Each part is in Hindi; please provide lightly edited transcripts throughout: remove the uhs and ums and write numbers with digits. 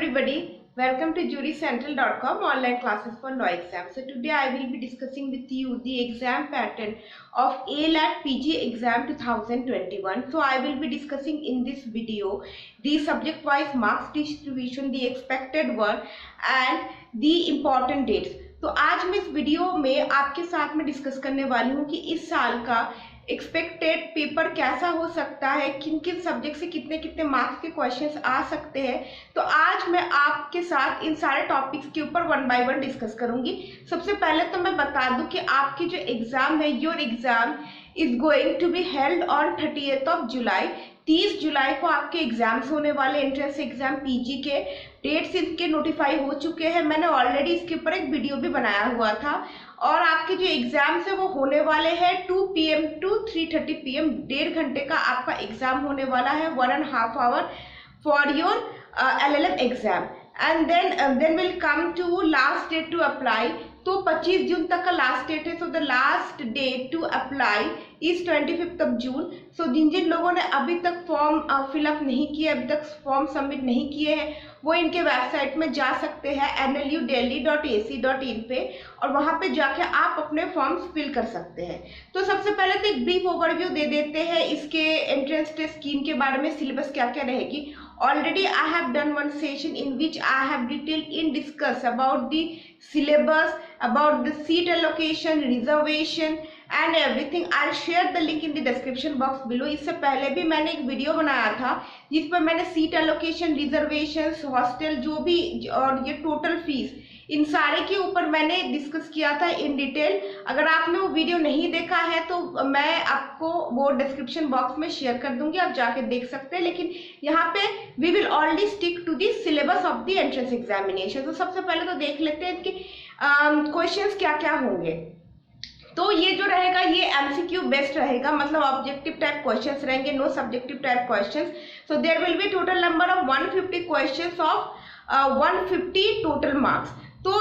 everybody, welcome to jurycentral.com online classes for law exam. So today I will be discussing with you the exam pattern of ALAT PG exam 2021. So I will be discussing in this video the subject wise marks distribution, the expected work and the important dates. तो आज मैं इस वीडियो में आपके साथ में डिस्कस करने वाली हूँ कि इस साल का एक्सपेक्टेड पेपर कैसा हो सकता है, किन किन सब्जेक्ट से कितने कितने मार्क्स के क्वेश्चंस आ सकते हैं। तो आज मैं आपके साथ इन सारे टॉपिक्स के ऊपर वन बाय वन डिस्कस करूंगी। सबसे पहले तो मैं बता दूं कि आपकी जो एग्जाम है, your exam is going to be held on 30th of July. 30 जुलाई को आपके एग्जाम्स होने वाले, एंट्रेंस एग्जाम पीजी के डेट्स इनके नोटिफाई हो चुके हैं। मैंने ऑलरेडी इसके ऊपर एक वीडियो भी बनाया हुआ था और आपके जो एग्जाम्स है वो होने वाले हैं 2 PM to 3:30 PM। 1.5 घंटे का आपका एग्जाम होने वाला है, 1.5 hour for your LLM exam. And then will come to last date to apply. तो 25 जून तक का लास्ट डेट है। So the last date to apply is 25th of June। So जिन जिन लोगों ने अभी तक फॉर्म फिलअप नहीं किए, अभी तक फॉर्म सबमिट नहीं किए हैं, वो इनके वेबसाइट में जा सकते हैं nludelhi.ac.in पे और वहाँ पे जाके आप अपने फॉर्म्स फिल कर सकते हैं। तो सबसे पहले तो एक ब्रीफ ओवरव्यू दे देते हैं इसके एंट्रेंस टेस्ट स्कीम के बारे में, सिलेबस क्या क्या रहेगी। Already I have done one session in which I have detailed in discuss about the syllabus, about the seat allocation, reservation and everything. I'll share the link in the description box below. इससे पहले भी मैंने एक वीडियो बनाया था जिस पर मैंने सीट एलोकेशन, रिजर्वेशंस, हॉस्टल जो भी और ये टोटल फीस, इन सारे के ऊपर मैंने डिस्कस किया था इन डिटेल। अगर आपने वो वीडियो नहीं देखा है तो मैं आपको वो डिस्क्रिप्शन बॉक्स में शेयर कर दूंगी, आप जाके देख सकते हैं। लेकिन यहाँ पे we will only stick to the syllabus of the entrance examination. तो सबसे पहले तो देख लेते हैं कि क्वेश्चंस क्या क्या होंगे। तो ये जो रहेगा ये एमसीक्यू बेस्ड रहेगा, मतलब ऑब्जेक्टिव टाइप क्वेश्चंस रहेंगे, no subjective type questions. So there will be total number of 150 questions of 150 total marks. तो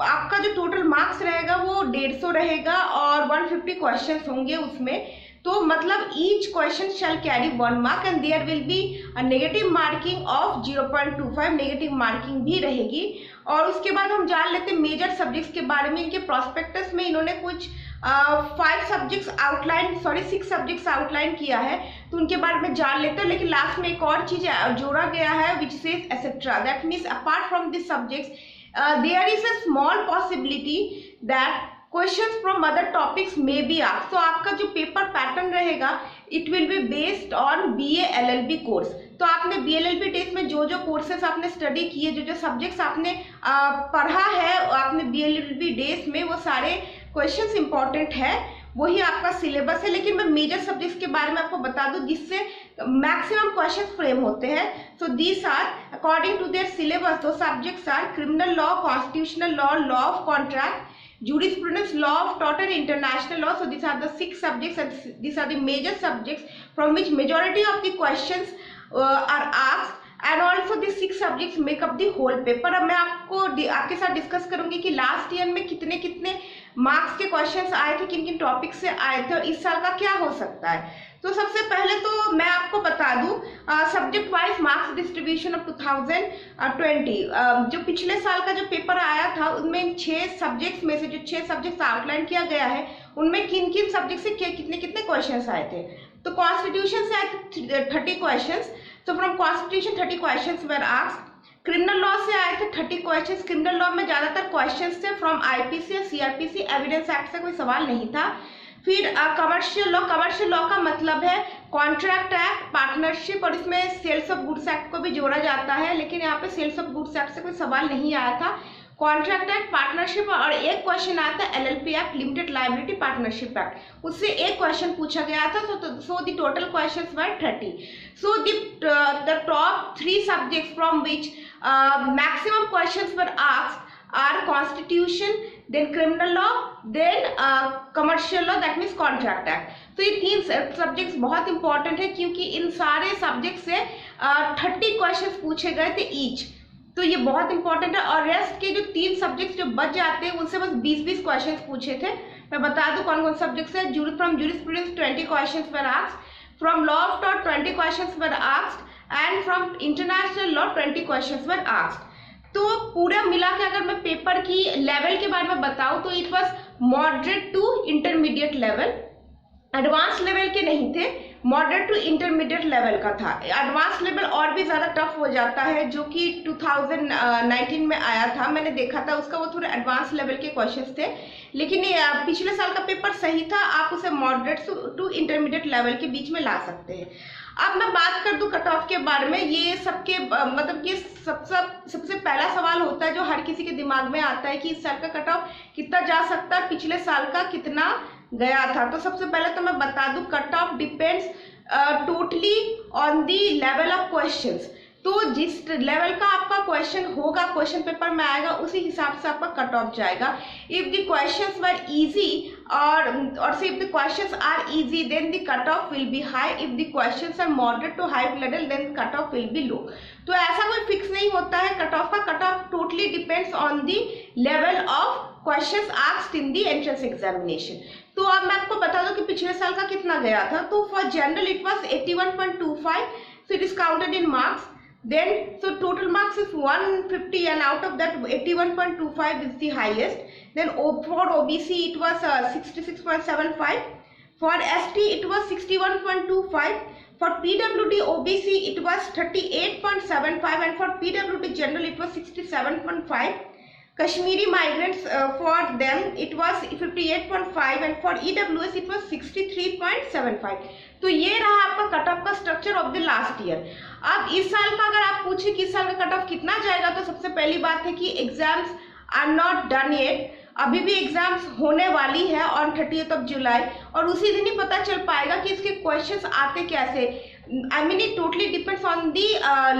आपका जो टोटल मार्क्स रहेगा वो 150 रहेगा और 150 क्वेश्चंस होंगे उसमें। तो मतलब each question shall carry 1 mark and there will be a negative marking of 0.25, negative marking भी रहेगी। और उसके बाद हम जान लेते हैं मेजर सब्जेक्ट्स के बारे में। इनके प्रोस्पेक्टस में इन्होंने कुछ 6 सब्जेक्ट्स आउटलाइन किया है, तो उनके बारे में जान लेते हैं। लेकिन लास्ट में एक और चीज जोड़ा गया है which says etcetera, that means apart from this subjects there is a small possibility that questions from other topics may be asked। तो आपका जो पेपर पैटर्न रहेगा it will be based on BA LLB course. तो आपने BLLB डेज में जो जो कोर्सेस आपने स्टडी किए, जो जो सब्जेक्ट्स आपने पढ़ा है आपने BLLB डेज में, वो सारे क्वेश्चंस इंपॉर्टेंट है, वही आपका सिलेबस है। लेकिन मैं मेजर सब्जेक्ट्स के बारे में आपको बता दूं जिससे मैक्सिमम क्वेश्चंस फ्रेम होते हैं। So these are according to their syllabus. The subjects are criminal law, constitutional law, law of contract, jurisprudence, law of tort and international law. So these are the 6 subjects and these are the major subjects from which majority of the questions are asked and also the 6 subjects make up the whole paper। अब मैं आपके साथ डिस्कस करूंगी कि लास्ट ईयर में कितने कितने मार्क्स के क्वेश्चंस आए थे, किन किन टॉपिक से आए थे और इस साल का क्या हो सकता है। तो सबसे पहले तो मैं आपको बता दूं subject wise marks distribution of 2020। जो पिछले साल का जो पेपर आया था उनमें 6 सब्जेक्ट्स में से जो 6 सब्जेक्ट्स आउटलाइन किया गया है उनमें किन किन सब्जेक्ट से कितने कितने क्वेश्चंस आए थे। तो कॉन्स्टिट्यूशन से आए थे 30 क्वेश्चंस। तो from constitution 30 questions were asked. Criminal law से आए थे 30 क्वेश्चंस। क्रिमिनल लॉ में ज्यादातर क्वेश्चंस थे फ्रॉम आईपीसी या सीआरपीसी, एविडेंस एक्ट से कोई सवाल नहीं था। फिर कमर्शियल लॉ का मतलब है कॉन्ट्रैक्ट एक्ट, पार्टनरशिप और इसमें सेल्स ऑफ गुड्स एक्ट को भी जोड़ा जाता है, लेकिन यहाँ पे सेल्स ऑफ गुड्स एक्ट से कोई सवाल नहीं आया था। कॉन्ट्रैक्ट एक्ट, पार्टनरशिप और एक क्वेश्चन आया था LLP act, limited liability partnership act, उससे एक क्वेश्चन पूछा गया था। So the total questions were 30। So the top 3 subjects from which maximum questions were asked are constitution, then criminal law, then commercial law, that means contract act। तो ये 3 सब्जेक्ट्स बहुत इंपॉर्टेंट है क्योंकि इन सारे सब्जेक्ट से 30 क्वेश्चंस पूछे गए थे ईच। तो ये बहुत इंपॉर्टेंट है और रेस्ट के जो 3 सब्जेक्ट्स जो बच जाते हैं उनसे बस 20-20 क्वेश्चंस पूछे थे। मैं बता दूं कौन कौन सब्जेक्ट्स है। From jurisprudence 20 questions were asked, from law of tort 20 questions were asked and from international law 20 questions were asked. तो पूरा मिला के अगर मैं पेपर की लेवल के बारे में बताऊं तो it was moderate to intermediate level, advance level के नहीं थे, मॉडरेट टू इंटरमीडिएट लेवल का था। एडवांस लेवल और भी ज़्यादा टफ हो जाता है, जो कि 2019 में आया था, मैंने देखा था उसका, वो थोड़े एडवांस लेवल के क्वेश्चंस थे, लेकिन पिछले साल का पेपर सही था, आप उसे मॉडरेट टू इंटरमीडिएट लेवल के बीच में ला सकते हैं। अब मैं बात कर दूं कट ऑफ के बारे में, ये सबके मतलब ये सबसे पहला सवाल होता है जो हर किसी के दिमाग में आता है कि इस साल का कट ऑफ कितना जा सकता है, पिछले साल का कितना गया था। तो सबसे पहले तो मैं बता दूं cut off depends totally on the level of questions. तो जिस लेवल का आपका क्वेश्चन होगा, क्वेश्चन पेपर में आएगा, उसी हिसाब से आपका कट ऑफ जाएगा। If the questions were easy और से if the questions are easy then the cut off will be high, if the questions are moderate to high level then cut off will be low. तो ऐसा कोई फिक्स नहीं होता है कट ऑफ का, cut off totally depends on the level of questions asked in the entrance examination. तो अब मैं आपको बता दूं कि पिछले साल का कितना गया था। तो for general it was 81.25, so it is counted in marks. Then so total marks is 150 and out of that 81.25 is the highest. Then for OBC it was 66.75, for ST it was 61.25, for PWD OBC it was 38.75 and for PWD general it was 67.5. Kashmiri migrants for them it was 58.5 and for EWS it was 63.75. तो ये रहा आपका कट ऑफ का structure of the last year. अब इस साल का अगर आप पूछे कि इस साल का कट ऑफ कितना जाएगा, तो सबसे पहली बात है कि exams are not done yet, अभी भी एग्जाम्स होने वाली है ऑन 30th जुलाई, और उसी दिन ही पता चल पाएगा कि इसके क्वेश्चंस आते कैसे। I mean it totally depends on the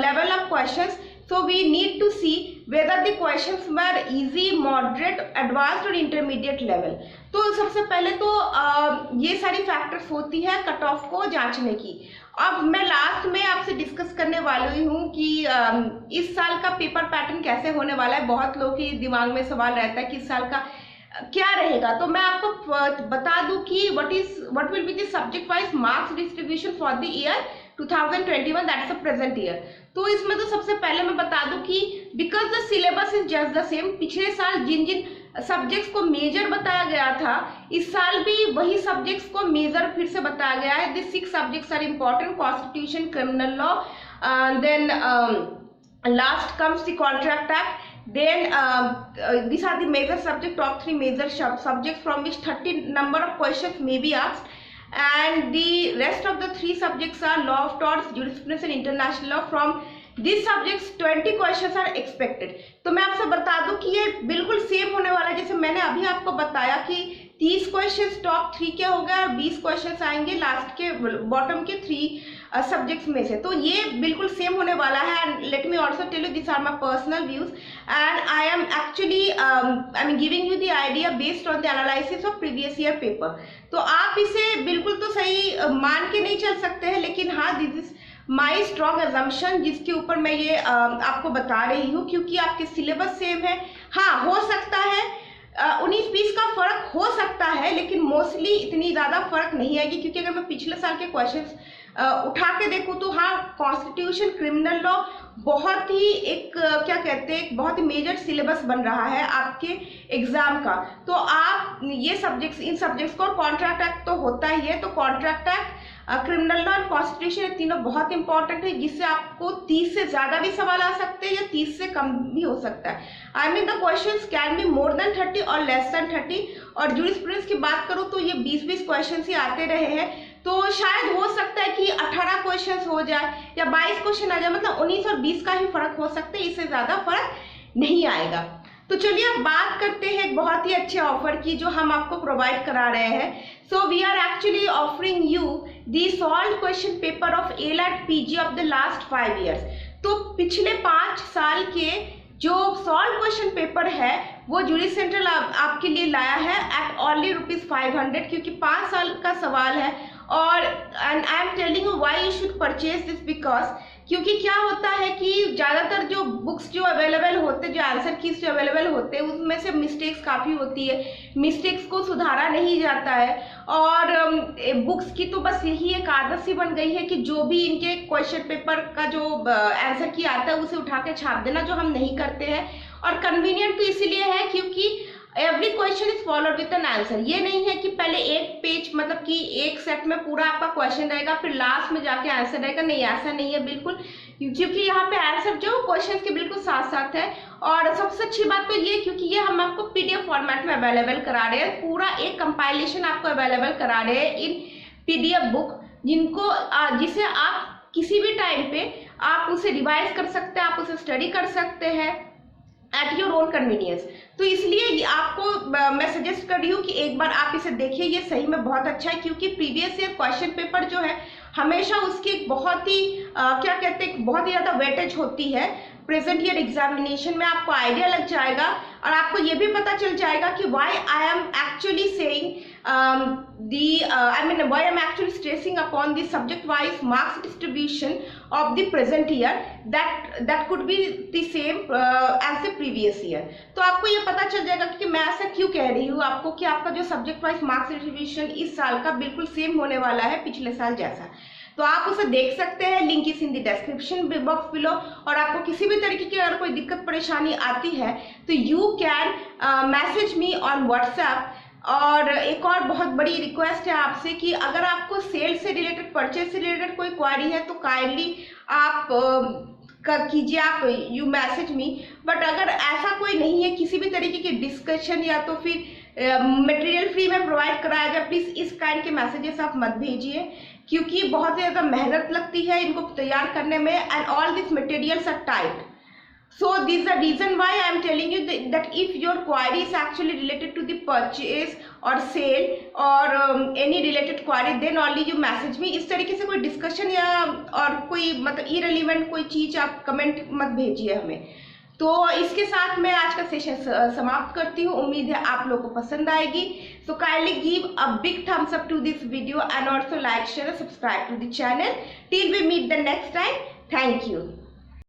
level of questions, so we need to see whether the questions were easy, moderate, advanced और intermediate level। तो सबसे पहले तो ये सारी फैक्टर्स होती है कट ऑफ को जांचने की। अब मैं लास्ट में आपसे डिस्कस करने वाली हूँ कि इस साल का पेपर पैटर्न कैसे होने वाला है। बहुत लोगों के दिमाग में सवाल रहता है कि इस साल का क्या रहेगा। तो मैं आपको बता दूं कि what will be the subject wise marks distribution for the year 2021, that is the present year। तो इसमें तो सबसे पहले मैं बता दूं कि because the syllabus is just the same, पिछले साल जिन जिन सब्जेक्ट्स को मेजर बताया गया था, इस साल भी वही सब्जेक्ट्स को मेजर फिर से बताया गया है। This 6 subjects are important, constitution, criminal law, then last comes the contract act, then these are the major subject, top 3 major subjects from which 30 number of questions may be asked, and the rest of the 3 subjects are law of torts, jurisprudence and international law। From these subjects 20 questions are expected। तो मैं आपसे बता दूं कि ये बिल्कुल सेम होने वाला है, जैसे मैंने अभी आपको बताया कि 30 क्वेश्चंस टॉप 3 के हो गए और 20 क्वेश्चंस आएंगे लास्ट के बॉटम के 3 सब्जेक्ट्स में से। तो ये बिल्कुल सेम होने वाला है। And let me also tell you this are my personal views and I am actually I am giving you the idea based on the analysis of previous year paper. तो आप इसे बिल्कुल तो सही मान के नहीं चल सकते हैं, लेकिन हाँ this is my strong assumption जिसके ऊपर मैं ये आपको बता रही हूँ, क्योंकि आपके सिलेबस सेम है। हाँ हो सकता है 19-20 का फर्क हो सकता है, लेकिन मोस्टली इतनी ज़्यादा फर्क नहीं आएगी, क्योंकि अगर मैं पिछले साल के क्वेश्चंस उठा के देखूँ तो हाँ कॉन्स्टिट्यूशन, क्रिमिनल लॉ बहुत ही एक क्या कहते हैं, बहुत ही मेजर सिलेबस बन रहा है आपके एग्जाम का। तो आप ये सब्जेक्ट्स, इन सब्जेक्ट्स को, कॉन्ट्रैक्ट एक्ट तो होता ही है, तो contract act, criminal law and constitution, ये तीनों बहुत इंपॉर्टेंट है, जिससे आपको 30 से ज़्यादा भी सवाल आ सकते हैं या 30 से कम भी हो सकता है। I mean the questions can be more than 30 और लेस देन 30। और ज्यूरिस्प्रूडेंस की बात करूँ तो ये 20-20 क्वेश्चन ही आते रहे हैं, तो शायद हो सकता है कि 18 क्वेश्चंस हो जाए या 22 क्वेश्चन आ जाए, मतलब 19 और 20 का ही फर्क हो सकता है, इससे ज़्यादा फर्क नहीं आएगा। तो चलिए अब बात करते हैं एक बहुत ही अच्छे ऑफर की जो हम आपको प्रोवाइड करा रहे हैं। So we are actually offering you the solve question paper of ALAT PG of the last 5 years. तो पिछले 5 साल के जो सॉल्व क्वेश्चन पेपर है वो जूरी सेंट्रल आपके लिए लाया है एट ओनली ₹500, क्योंकि 5 साल का सवाल है। और and I am telling you why you should purchase this, because क्योंकि क्या होता है कि ज़्यादातर जो बुक्स जो अवेलेबल होते, जो आंसर आंसर कीज जो अवेलेबल होते हैं उसमें से मिस्टेक्स काफ़ी होती है, मिस्टेक्स को सुधारा नहीं जाता है। और बुक्स की तो बस यही एक आदत सी बन गई है कि जो भी इनके क्वेश्चन पेपर का जो आंसर की आता है उसे उठा के छाप देना, जो हम नहीं करते हैं। और कन्वीनियंट तो इसीलिए है क्योंकि every question is followed with an answer. ये नहीं है कि पहले एक पेज मतलब कि एक सेट में पूरा आपका क्वेश्चन रहेगा फिर लास्ट में जाके आंसर रहेगा, नहीं ऐसा नहीं है बिल्कुल, क्योंकि यहाँ पे आंसर जो क्वेश्चन के बिल्कुल साथ साथ है। और सबसे अच्छी बात तो ये क्योंकि ये हम आपको पीडीएफ फॉर्मेट में अवेलेबल करा रहे हैं, पूरा एक कंपाइलेशन आपको अवेलेबल करा रहे हैं इन पीडीएफ बुक, जिसे आप किसी भी टाइम पे आप उसे रिवाइज कर सकते हैं, आप उसे स्टडी कर सकते हैं एट योर ओन कन्वीनियंस। तो इसलिए आपको मैं सजेस्ट कर रही हूँ कि एक बार आप इसे देखिए, ये सही में बहुत अच्छा है क्योंकि प्रीवियस ईयर क्वेश्चन पेपर जो है हमेशा उसकी बहुत ही क्या कहते हैं, बहुत ही ज़्यादा वेटेज होती है। प्रेजेंट ईयर एग्जामिनेशन में आपको आइडिया लग जाएगा और आपको ये भी पता चल जाएगा कि why I am actually saying why I'm actually stressing upon the subject wise marks distribution of the present year that could be the same as the previous year। तो आपको ये पता चल जाएगा कि मैं ऐसा क्यों कह रही हूँ आपको कि आपका जो सब्जेक्ट वाइज मार्क्स डिस्ट्रीब्यूशन इस साल का बिल्कुल सेम होने वाला है पिछले साल जैसा। तो आप उसे देख सकते हैं, link is in the description box below. और आपको किसी भी तरीके की अगर कोई दिक्कत परेशानी आती है तो you can message me on WhatsApp. और एक और बहुत बड़ी रिक्वेस्ट है आपसे कि अगर आपको सेल से रिलेटेड, परचेज से रिलेटेड कोई क्वारी है तो काइंडली आप कीजिए, आप यू मैसेज मी। बट अगर ऐसा कोई नहीं है, किसी भी तरीके की डिस्कशन या तो फिर मटेरियल फ्री में प्रोवाइड कराया जाए, प्लीज़ इस काइंड के मैसेजेस आप मत भेजिए क्योंकि बहुत ज़्यादा मेहनत लगती है इनको तैयार करने में and all this materials are tight. So this is the reason why I am telling you that if your query is actually related to the purchase or sale or any related query, then only you message me। इस तरीके से कोई डिस्कशन या और कोई मतलब irrelevant कोई चीज़ आप कमेंट मत भेजिए हमें। तो इसके साथ मैं आज का सेशन समाप्त करती हूँ। उम्मीद है आप लोगों को पसंद आएगी। So kindly give a big thumbs up to this video and also like, share and subscribe to the channel. Till we meet the next time. Thank you.